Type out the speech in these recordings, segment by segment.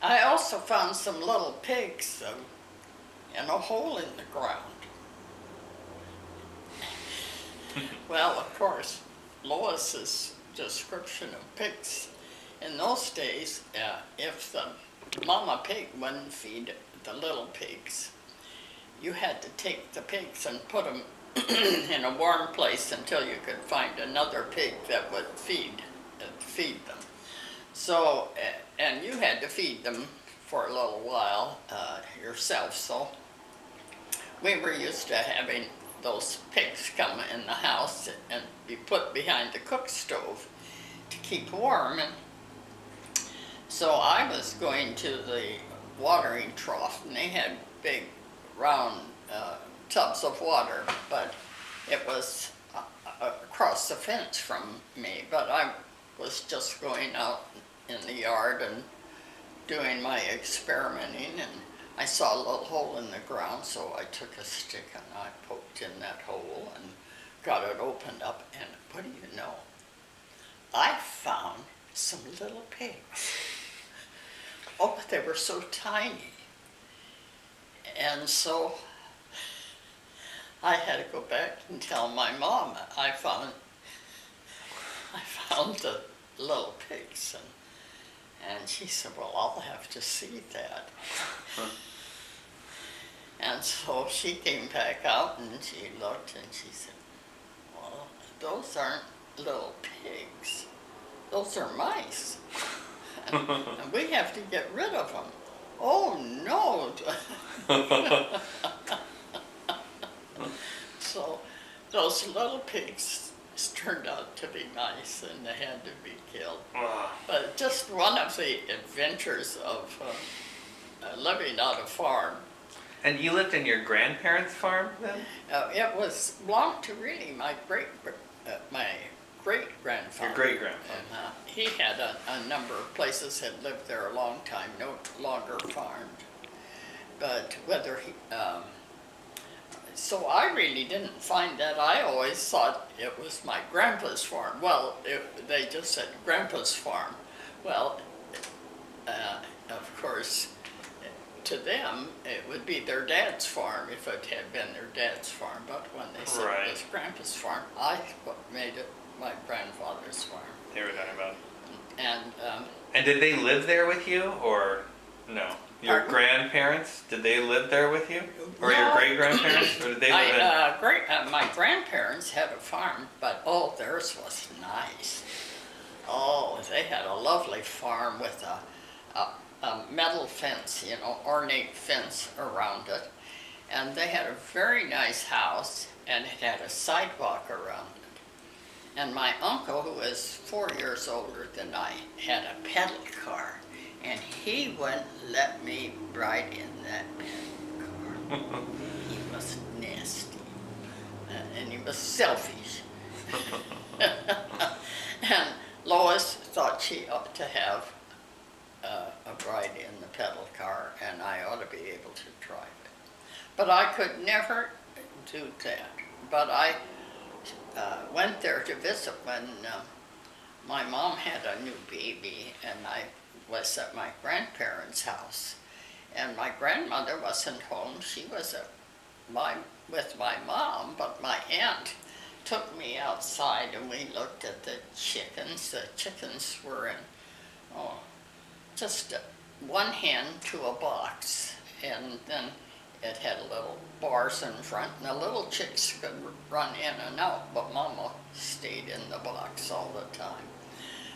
I also found some little pigs in a hole in the ground. Well, of course, Lois's description of pigs in those days, if the mama pig wouldn't feed the little pigs, you had to take the pigs and put them in a warm place until you could find another pig that would feed them. So, and you had to feed them for a little while yourself. So we were used to having those pigs come in the house and be put behind the cook stove to keep warm. And so I was going to the watering trough, and they had big round tubs of water, but it was across the fence from me. But I was just going out in the yard and doing my experimenting, and I saw a little hole in the ground, so I took a stick and I poked in that hole and got it opened up, and what do you know? I found some little pigs. Oh, but they were so tiny. And so I had to go back and tell my mom I found the little pigs, and she said, well, I'll have to see that. And so she came back out and she looked and she said, well, those aren't little pigs, those are mice. And we have to get rid of them. Oh no. So those little pigs turned out to be nice and they had to be killed. But just one of the adventures of living on a farm. And you lived in your grandparents' farm then? It was belonged to really my great grandfather. Your great grandfather. And he had a number of places, had lived there a long time, no longer farmed. But whether he, so I really didn't find that. I always thought it was my grandpa's farm. Well, they just said grandpa's farm. Well, of course, to them, it would be their dad's farm if it had been their dad's farm. But when they said it was grandpa's farm, I made it my grandfather's farm. They were talking about. And did they live there with you, or no? Your grandparents, did they live there with you? Or no, your great-grandparents? Or did they live in? My grandparents had a farm, but theirs was nice. Oh, they had a lovely farm with a metal fence, ornate fence around it. And they had a very nice house, and it had a sidewalk around it. And my uncle, who was 4 years older than I, had a pedal car, and he wouldn't let me ride in that pedal car. He was nasty, and he was selfish. And Lois thought she ought to have a ride in the pedal car, and I ought to be able to drive it. But I could never do that. But I went there to visit when my mom had a new baby, and I was at my grandparents' house, and my grandmother wasn't home. She was with my mom, but my aunt took me outside and we looked at the chickens. The chickens were in just one hen to a box, and then it had little bars in front, and the little chicks could run in and out, but Mama stayed in the box all the time.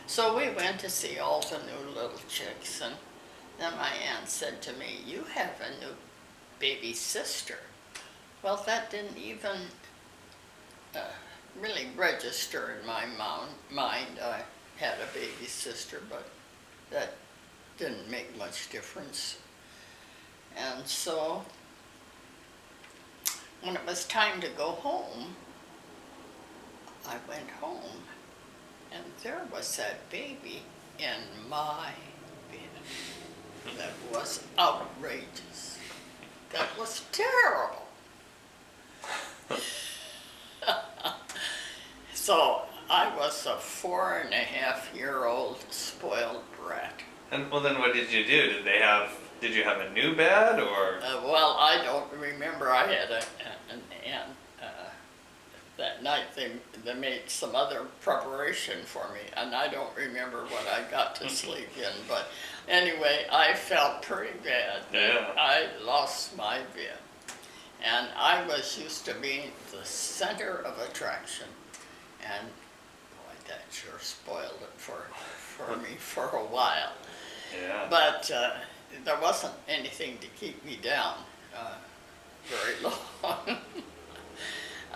So we went to see all the new little chicks, and then my aunt said to me, you have a new baby sister. Well, that didn't even really register in my mind. I had a baby sister, but that didn't make much difference. And so when it was time to go home, I went home, and there was that baby in my bed. That was outrageous. That was terrible. So I was a 4.5-year-old spoiled brat. And well, then what did you do? Did you have a new bed or? Well, I don't remember. I had an aunt that night. They made some other preparation for me, and I don't remember what I got to sleep in. But anyway, I felt pretty bad that Yeah. I lost my bed, and I was used to being the center of attraction, and boy, that sure spoiled it for me for a while. Yeah. But there wasn't anything to keep me down very long.